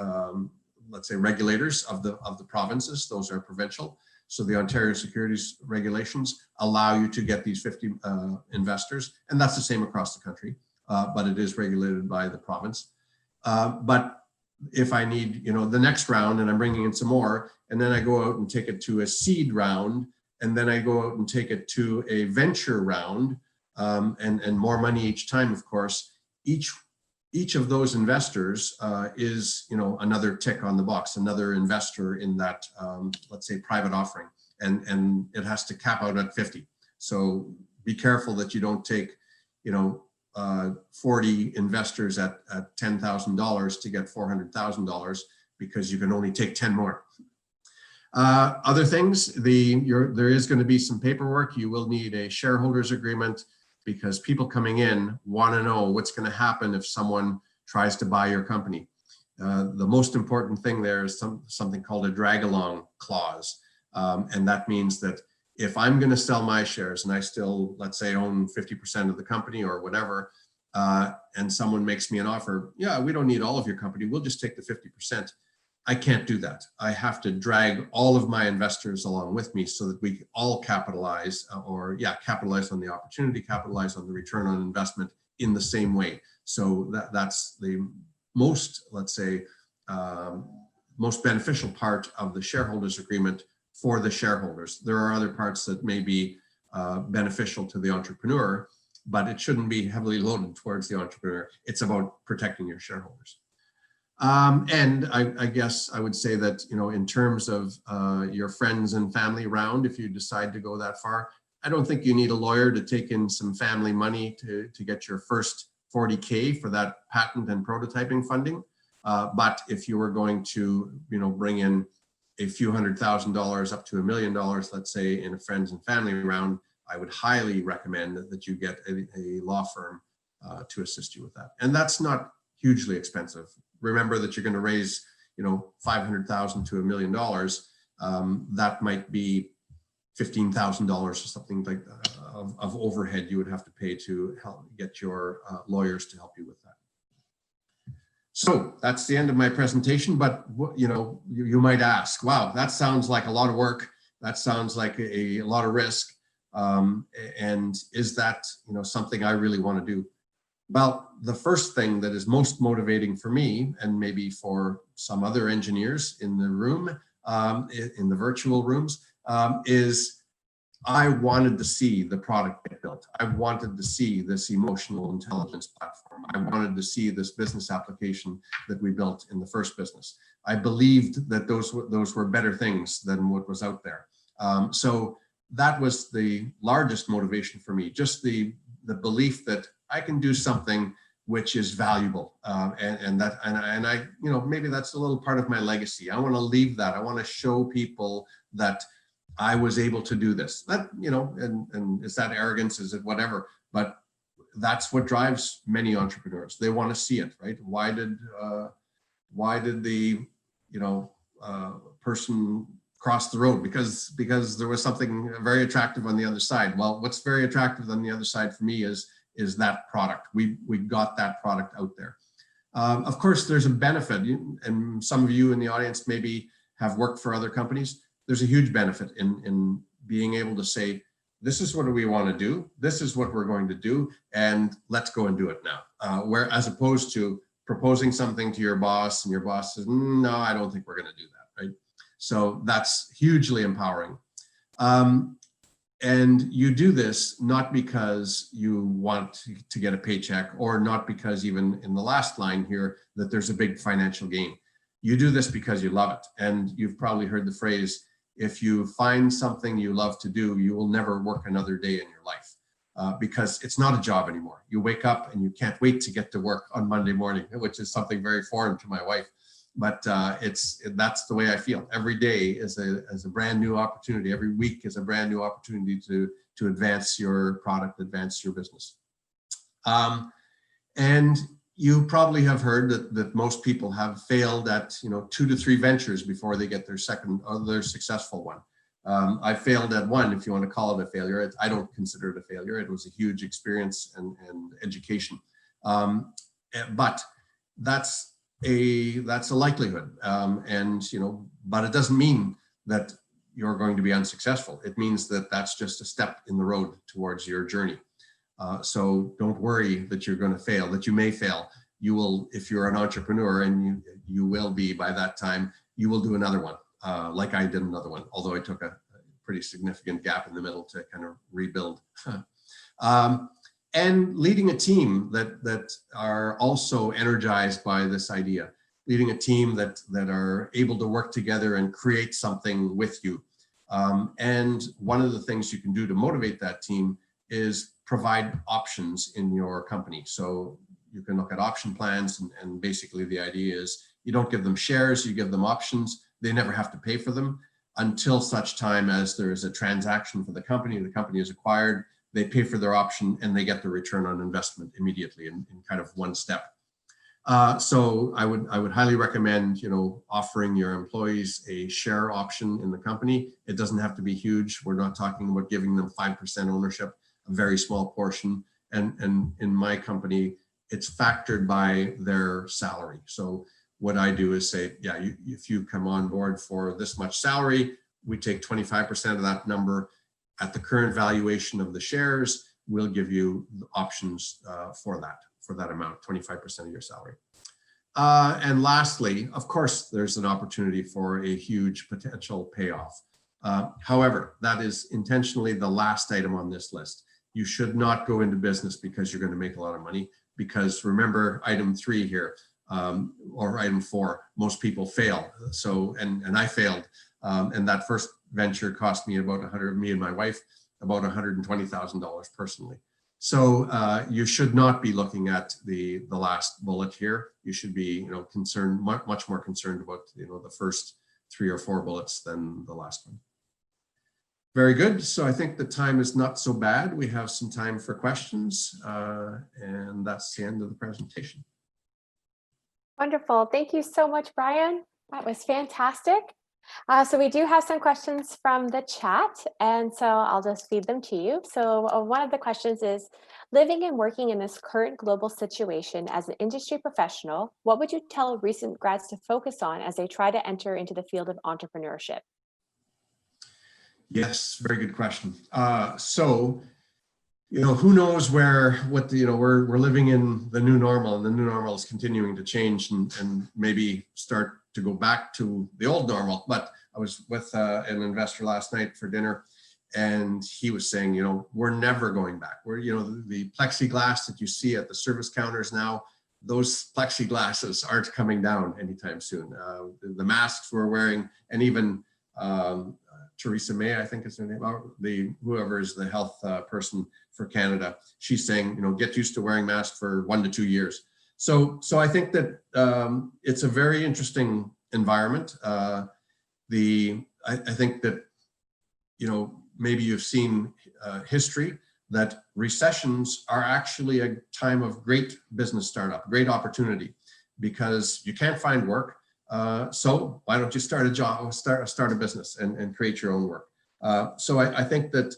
Speaker 1: let's say, regulators of the provinces. Those are provincial. So the Ontario securities regulations allow you to get these 50 investors, and that's the same across the country, but it is regulated by the province. But if I need, the next round and I'm bringing in some more, and then I go out and take it to a seed round, and then I go out and take it to a venture round, and more money each time, of course, each of those investors is, another tick on the box, another investor in that, let's say, private offering, and it has to cap out at 50. So be careful that you don't take, 40 investors at $10,000 to get $400,000, because you can only take 10 more. Other things, there is going to be some paperwork. You will need a shareholders agreement, because people coming in want to know what's going to happen if someone tries to buy your company. The most important thing there is something called a drag-along clause. And that means that if I'm going to sell my shares and I still, let's say, own 50% of the company or whatever, and someone makes me an offer, yeah, we don't need all of your company, we'll just take the 50%. I can't do that. I have to drag all of my investors along with me so that we all capitalize, capitalize on the opportunity, capitalize on the return on investment in the same way. So that's the most, let's say, most beneficial part of the shareholders agreement for the shareholders. There are other parts that may be beneficial to the entrepreneur, but it shouldn't be heavily loaded towards the entrepreneur. It's about protecting your shareholders. And I guess I would say that, in terms of your friends and family round, if you decide to go that far, I don't think you need a lawyer to take in some family money to get your first 40K for that patent and prototyping funding. But if you were going to, bring in a few $100,000 up to $1 million, let's say, in a friends and family round, I would highly recommend that you get a law firm to assist you with that. And that's not hugely expensive. Remember that you're going to raise, $500,000 to $1 million. That might be $15,000 or something like that of overhead you would have to pay to help get your lawyers to help you with that. So that's the end of my presentation. But you might ask, wow, that sounds like a lot of work. That sounds like a lot of risk. And is that something I really want to do? Well, the first thing that is most motivating for me, and maybe for some other engineers in the room, in the virtual rooms, is I wanted to see the product get built. I wanted to see this emotional intelligence platform. I wanted to see this business application that we built in the first business. I believed that those were better things than what was out there. So that was the largest motivation for me, just the belief that I can do something which is valuable, and I maybe that's a little part of my legacy. I want to leave that. I want to show people that I was able to do this. That and is that arrogance? Is it whatever? But that's what drives many entrepreneurs. They want to see it, right? Why did the person cross the road? Because there was something very attractive on the other side. Well, what's very attractive on the other side for me is that product. We got that product out there. Of course, there's a benefit, and some of you in the audience maybe have worked for other companies. there's a huge benefit in being able to say, this is what we want to do, this is what we're going to do, and let's go and do it now. Where as opposed to proposing something to your boss and your boss says, no, I don't think we're going to do that, right? So that's hugely empowering. And you do this not because you want to get a paycheck, or not because, even in the last line here, that there's a big financial gain. You do this because you love it. And you've probably heard the phrase, if you find something you love to do, you will never work another day in your life, because it's not a job anymore. You wake up and you can't wait to get to work on Monday morning, which is something very foreign to my wife. But that's the way I feel. Every day is a brand new opportunity. Every week is a brand new opportunity to advance your product, advance your business. And you probably have heard that most people have failed at 2 to 3 ventures before they get their second or their successful one. I failed at one, if you want to call it a failure. I don't consider it a failure. It was a huge experience and education. But that's a likelihood, but it doesn't mean that you're going to be unsuccessful. It means that that's just a step in the road towards your journey. So don't worry that you're going to fail, that you may fail. You will, if you're an entrepreneur, and you will be by that time, you will do another one, like I did another one, although I took a pretty significant gap in the middle to kind of rebuild. And leading a team that are also energized by this idea, leading a team that are able to work together and create something with you. And one of the things you can do to motivate that team is provide options in your company. So you can look at option plans, and basically the idea is you don't give them shares, you give them options. They never have to pay for them until such time as there is a transaction for the company is acquired. They pay for their option and they get the return on investment immediately in kind of one step. So I would highly recommend, offering your employees a share option in the company. It doesn't have to be huge. We're not talking about giving them 5% ownership, a very small portion. And in my company, it's factored by their salary. So what I do is say, yeah, if you come on board for this much salary, we take 25% of that number. At the current valuation of the shares, we'll give you the options for that amount, 25% of your salary. And lastly, of course, there's an opportunity for a huge potential payoff. However, that is intentionally the last item on this list. You should not go into business because you're going to make a lot of money, because remember item 3 here, or item 4, most people fail. So, and I failed. And that first venture cost me me and my wife, about $120,000 personally. So you should not be looking at the last bullet here. You should be, concerned, much more concerned about, the first 3 or 4 bullets than the last one. Very good. So I think the time is not so bad. We have some time for questions, and that's the end of the presentation.
Speaker 2: Wonderful. Thank you so much, Brian. That was fantastic. So we do have some questions from the chat, and so I'll just feed them to you. So one of the questions is, living and working in this current global situation as an industry professional, what would you tell recent grads to focus on as they try to enter into the field of entrepreneurship?
Speaker 1: Yes, very good question. So, who knows we're living in the new normal, and the new normal is continuing to change and maybe start to go back to the old normal. But I was with an investor last night for dinner, and he was saying, we're never going back. We're, the plexiglass that you see at the service counters now, those plexiglasses aren't coming down anytime soon. The masks we're wearing, and even Theresa May, I think is her name, whoever is the health person for Canada, she's saying, get used to wearing masks for 1 to 2 years. So I think that it's a very interesting environment. I think that, maybe you've seen history, that recessions are actually a time of great business startup, great opportunity, because you can't find work. So why don't you start a job, start a business and create your own work? So I think that,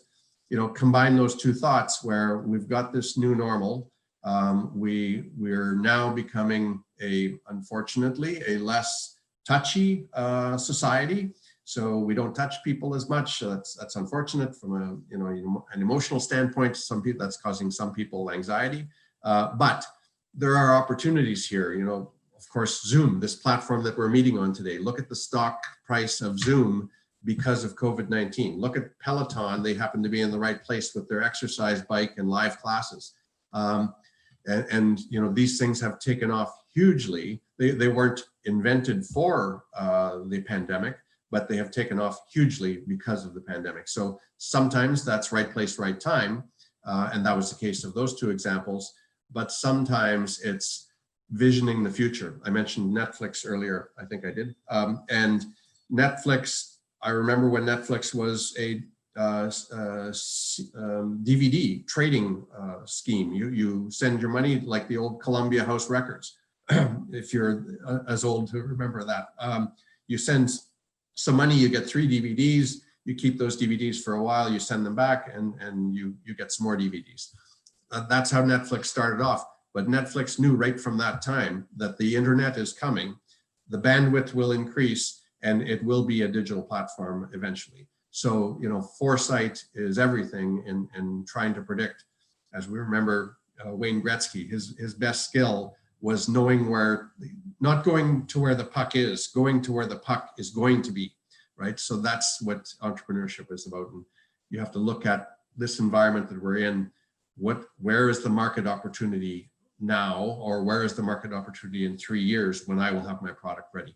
Speaker 1: combine those two thoughts, where we've got this new normal. We're now becoming unfortunately, a less touchy society. so we don't touch people as much. That's unfortunate from an emotional standpoint. Some people, that's causing some people anxiety, but there are opportunities here. Of course, Zoom, this platform that we're meeting on today. Look at the stock price of Zoom because of COVID-19. Look at Peloton. They happen to be in the right place with their exercise bike and live classes. These things have taken off hugely. They weren't invented for the pandemic, but they have taken off hugely because of the pandemic. So sometimes that's right place, right time. And that was the case of those two examples. But sometimes it's visioning the future. I mentioned Netflix earlier, I think I did. And Netflix, I remember when Netflix was a DVD trading scheme. You send your money like the old Columbia House Records, if you're as old to remember that. You send some money, you get 3 DVDs, you keep those DVDs for a while, you send them back, and you get some more DVDs. That's how Netflix started off. But Netflix knew right from that time that the internet is coming, the bandwidth will increase, and it will be a digital platform eventually. So, foresight is everything in trying to predict. As we remember Wayne Gretzky, his best skill was knowing not going to where the puck is, going to where the puck is going to be, right? So that's what entrepreneurship is about. And you have to look at this environment that we're in. Where is the market opportunity now, or where is the market opportunity in 3 years when I will have my product ready?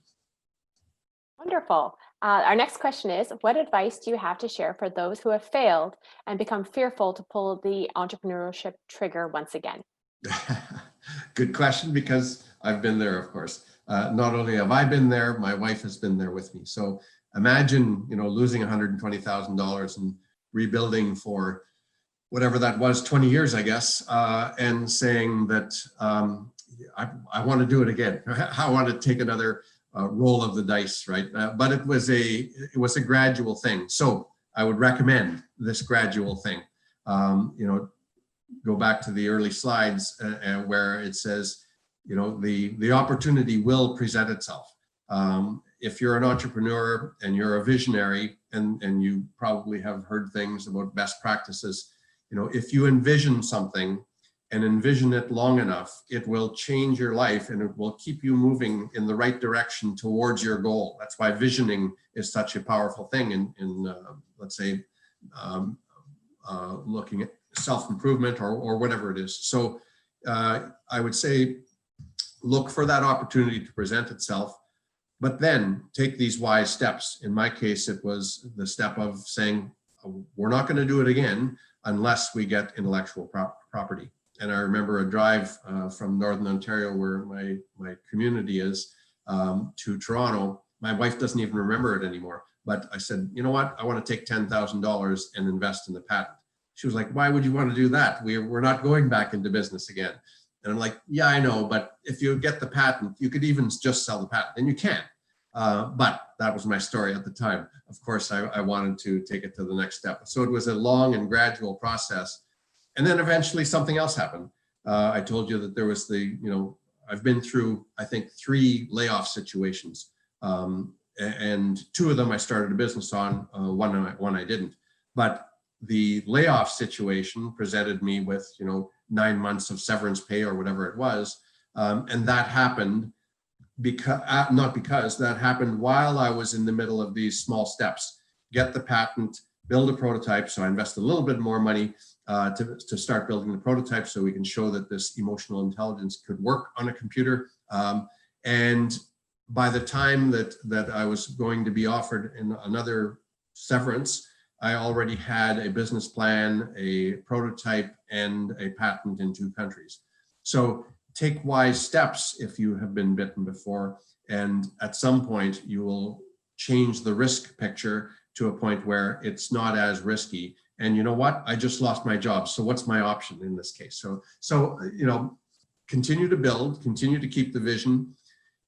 Speaker 2: Wonderful. Our next question is, what advice do you have to share for those who have failed and become fearful to pull the entrepreneurship trigger once again?
Speaker 1: Good question, because I've been there, of course. Not only have I been there, my wife has been there with me. So imagine, losing $120,000 and rebuilding for whatever that was, 20 years, I guess, and saying that I want to do it again. I want to take another roll of the dice, right? But it was a gradual thing. So I would recommend this gradual thing. Go back to the early slides where it says, the opportunity will present itself. If you're an entrepreneur and you're a visionary, and you probably have heard things about best practices, if you envision something and envision it long enough, it will change your life and it will keep you moving in the right direction towards your goal. That's why visioning is such a powerful thing in let's say, looking at self-improvement or whatever it is. So I would say, look for that opportunity to present itself, but then take these wise steps. In my case, it was the step of saying, we're not going to do it again unless we get intellectual property. And I remember a drive from Northern Ontario, where my community is, to Toronto. My wife doesn't even remember it anymore. But I said, you know what? I want to take $10,000 and invest in the patent. She was like, why would you want to do that? We're not going back into business again. And I'm like, yeah, I know. But if you get the patent, you could even just sell the patent. And you can. But that was my story at the time. Of course, I wanted to take it to the next step. So it was a long and gradual process. And then eventually something else happened. I told you that there was I've been through, I think, 3 layoff situations. And 2 of them I started a business on, one I didn't. But the layoff situation presented me with, 9 months of severance pay or whatever it was. And that happened because that happened while I was in the middle of these small steps. Get the patent, build a prototype. So I invested a little bit more money to start building the prototype so we can show that this emotional intelligence could work on a computer. And by the time that I was going to be offered in another severance, I already had a business plan, a prototype, and a patent in 2 countries. So take wise steps if you have been bitten before, and at some point you will change the risk picture to a point where it's not as risky. And you know what? I just lost my job. So what's my option in this case? So continue to build, continue to keep the vision.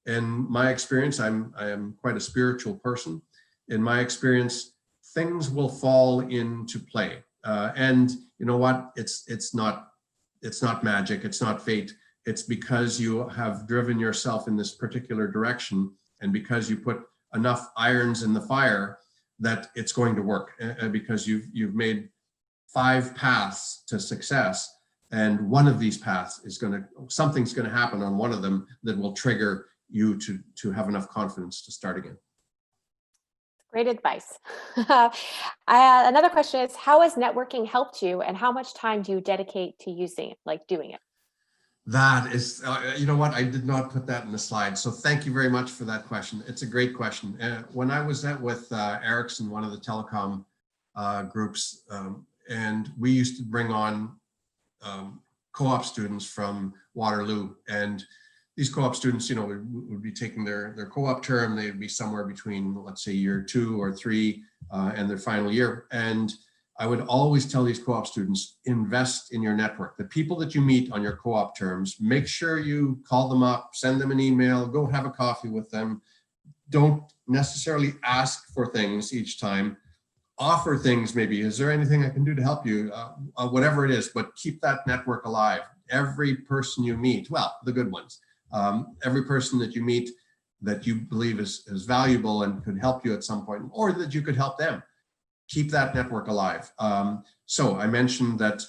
Speaker 1: In my experience, I am quite a spiritual person. In my experience, things will fall into play. And you know what? It's not magic. It's not fate. It's because you have driven yourself in this particular direction, and because you put enough irons in the fire that it's going to work, because you've made 5 paths to success, and one of these paths is something's going to happen on one of them that will trigger you to have enough confidence to start again.
Speaker 2: Great advice. Another question is, how has networking helped you, and how much time do you dedicate to using it, like doing it?
Speaker 1: That is, you know what, I did not put that in the slide. So thank you very much for that question. It's a great question. When I was with Ericsson, one of the telecom groups, and we used to bring on co-op students from Waterloo, and these co-op students, you know, would be taking their co-op term. They'd be somewhere between, let's say, year 2 or 3 and their final year. And I would always tell these co-op students, invest in your network. The people that you meet on your co-op terms, make sure you call them up, send them an email, go have a coffee with them. Don't necessarily ask for things each time. Offer things, maybe, is there anything I can do to help you? Whatever it is, but keep that network alive. Every person you meet, well, the good ones, every person that you meet that you believe is valuable and could help you at some point, or that you could help them, keep that network alive. So I mentioned that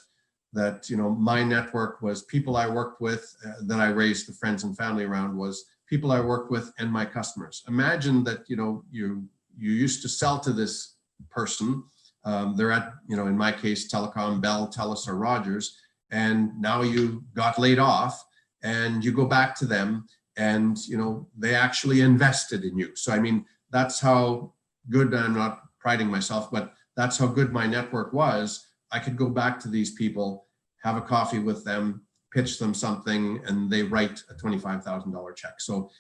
Speaker 1: you know, my network was people I worked with, that I raised the friends and family around, was people I worked with and my customers. Imagine that, you know, you used to sell to this person. They're at, you know, in my case, Telecom, Bell, Telus, or Rogers, and now you got laid off, and you go back to them, and, you know, they actually invested in you. So, I mean, that's how good, I'm not priding myself, but that's how good my network was. I could go back to these people, have a coffee with them, pitch them something, and they write a $25,000 check. So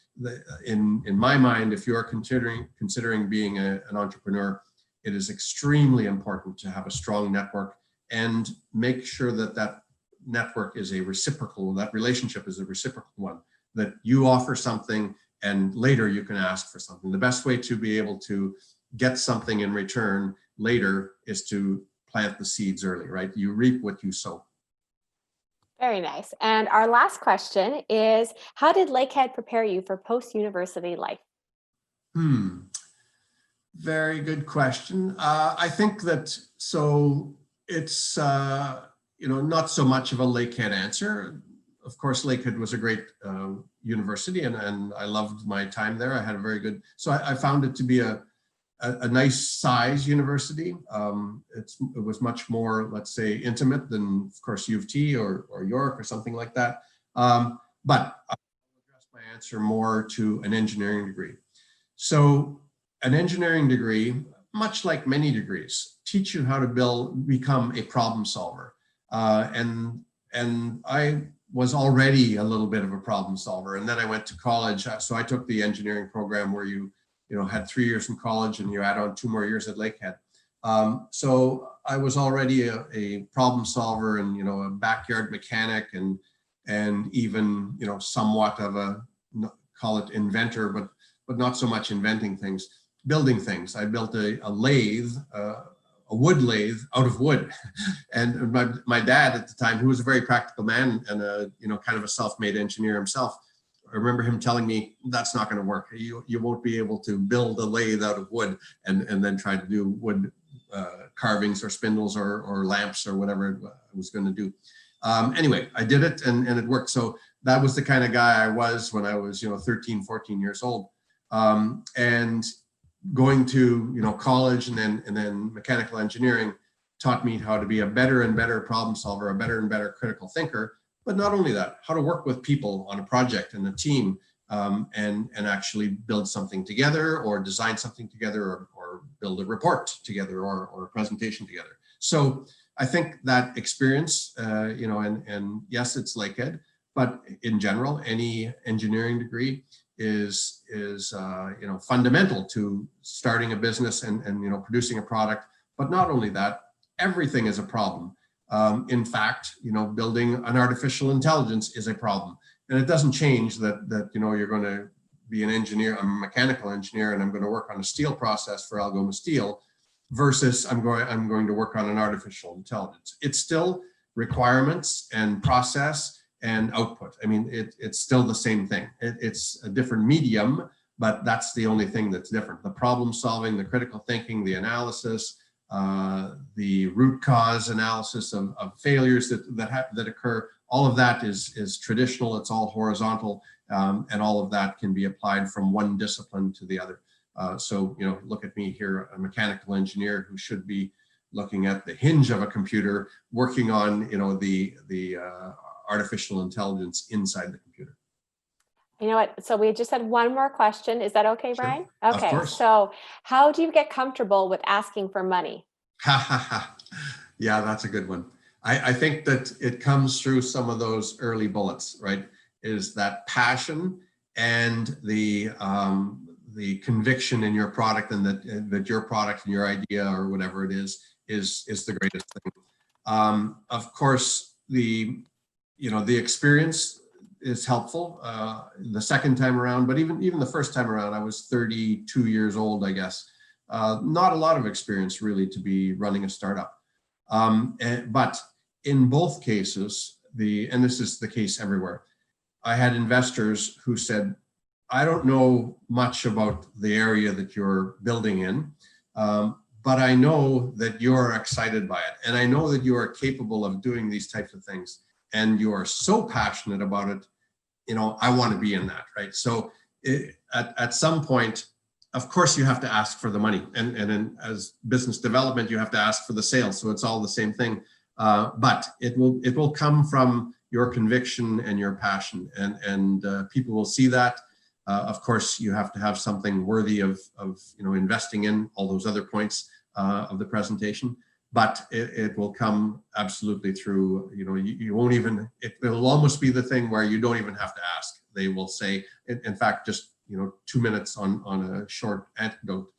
Speaker 1: in my mind, if you're considering being an entrepreneur, it is extremely important to have a strong network, and make sure that that network is a reciprocal, that relationship is a reciprocal one, that you offer something and later you can ask for something. The best way to be able to get something in return later is to plant the seeds early, right? You reap what you sow.
Speaker 2: Very nice. And our last question is, how did Lakehead prepare you for post-university life?
Speaker 1: Very good question. I think that, so it's, you know, not so much of a Lakehead answer. Of course, Lakehead was a great university, and I loved my time there. I had a very good, so I found it to be a nice size university. It was much more, let's say, intimate than, of course, U of T or York or something like that. But I'll address my answer more to an engineering degree. So an engineering degree, much like many degrees, teach you how to become a problem solver. And I was already a little bit of a problem solver. And then I went to college. So I took the engineering program where you had 3 years in college and you add on 2 more years at Lakehead. So I was already a problem solver, and, you know, a backyard mechanic, and even, you know, somewhat of a, call it inventor, but not so much inventing things, building things. I built a lathe, a wood lathe out of wood. And my dad at the time, who was a very practical man and a, you know, kind of a self-made engineer himself, I remember him telling me, that's not going to work. You won't be able to build a lathe out of wood and then try to do wood carvings or spindles or lamps or whatever I was going to do. Anyway, I did it, and it worked. So that was the kind of guy I was when I was, you know, 13, 14 years old. And going to, you know, college and then mechanical engineering taught me how to be a better and better problem solver, a better and better critical thinker. But not only that, how to work with people on a project and a team, and actually build something together, or design something together, or build a report together, or a presentation together. So I think that experience, you know, and yes, it's Lakehead, but in general, any engineering degree is you know, fundamental to starting a business and you know, producing a product. But not only that, everything is a problem. In fact, you know, building an artificial intelligence is a problem, and it doesn't change that you know, you're going to be an engineer, a mechanical engineer, and I'm going to work on a steel process for Algoma Steel, versus I'm going to work on an artificial intelligence. It's still requirements and process and output. I mean, it's still the same thing. It's a different medium, but that's the only thing that's different. The problem solving, the critical thinking, the analysis, the root cause analysis of failures that occur, all of that is traditional. It's all horizontal, and all of that can be applied from one discipline to the other. So, you know, look at me here, a mechanical engineer who should be looking at the hinge of a computer, working on, you know, the artificial intelligence inside the computer.
Speaker 2: You know what? So we just had one more question. Is that okay,
Speaker 1: Sure.
Speaker 2: Brian?
Speaker 1: Of
Speaker 2: Okay.
Speaker 1: course.
Speaker 2: So how do you get comfortable with asking for money?
Speaker 1: Yeah, that's a good one. I think that it comes through some of those early bullets, right? Is that passion and the conviction in your product, and that your product and your idea or whatever it is the greatest thing. Of course, the experience is helpful the second time around, but even the first time around, I was 32 years old, I guess. Not a lot of experience really to be running a startup. But in both cases, and this is the case everywhere, I had investors who said, I don't know much about the area that you're building in, but I know that you're excited by it. And I know that you are capable of doing these types of things. And you are so passionate about it, you know, I want to be in that, right? So at some point, of course, you have to ask for the money. And as business development, you have to ask for the sales. So it's all the same thing. But it will come from your conviction and your passion. And people will see that. Of course, you have to have something worthy of investing in all those other points of the presentation. But it will come absolutely through, you won't even, it'll almost be the thing where you don't even have to ask. They will say, in fact, just 2 minutes on a short anecdote.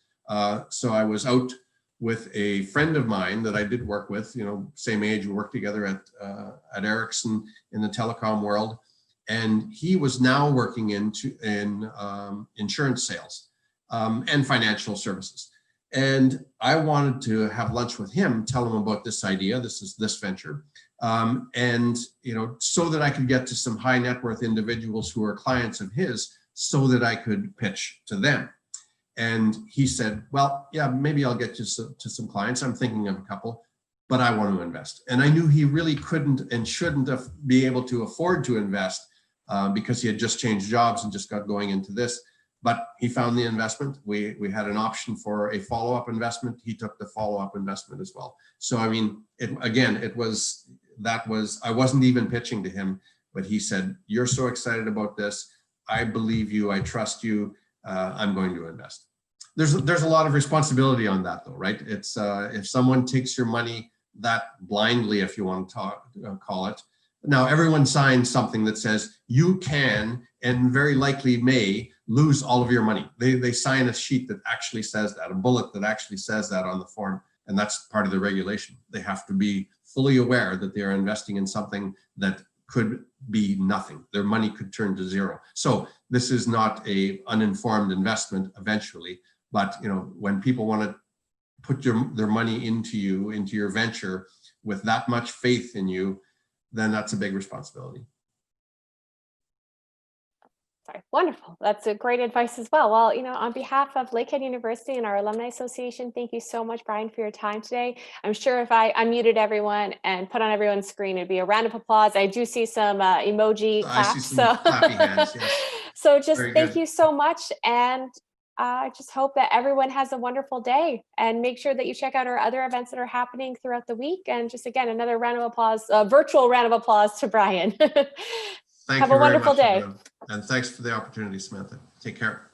Speaker 1: So I was out with a friend of mine that I did work with, same age, we worked together at Ericsson in the telecom world. And he was now working in insurance sales and financial services. And I wanted to have lunch with him, tell him about this idea, this venture, and so that I could get to some high net worth individuals who are clients of his, so that I could pitch to them. And he said, well, yeah, maybe I'll get you to some clients. I'm thinking of a couple, but I want to invest. And I knew he really couldn't and shouldn't be able to afford to invest because he had just changed jobs and just got going into this. But he found the investment. We had an option for a follow-up investment. He took the follow-up investment as well. So, I mean, I wasn't even pitching to him, but he said, you're so excited about this. I believe you, I trust you, I'm going to invest. There's a lot of responsibility on that though, right? It's if someone takes your money that blindly, if you want to call it. Now, everyone signs something that says you can and very likely may lose all of your money. They sign a sheet that actually says that, a bullet that actually says that on the form, and that's part of the regulation. They have to be fully aware that they are investing in something that could be nothing. Their money could turn to zero. So this is not a uninformed investment eventually, but when people want to put their money into you, into your venture with that much faith in you, then that's a big responsibility.
Speaker 2: Sorry, wonderful. That's a great advice as well. Well, on behalf of Lakehead University and our Alumni Association, thank you so much, Brian, for your time today. I'm sure if I unmuted everyone and put on everyone's screen, it'd be a round of applause. I do see some emoji claps.
Speaker 1: I see some clappy hands, yes.
Speaker 2: So just thank you so much. And I just hope that everyone has a wonderful day, and make sure that you check out our other events that are happening throughout the week. And just again, another round of applause, a virtual round of applause to Brian.
Speaker 1: Thank
Speaker 2: Have
Speaker 1: you
Speaker 2: a wonderful
Speaker 1: very much,
Speaker 2: day.
Speaker 1: everyone. And thanks for the opportunity, Samantha. Take care.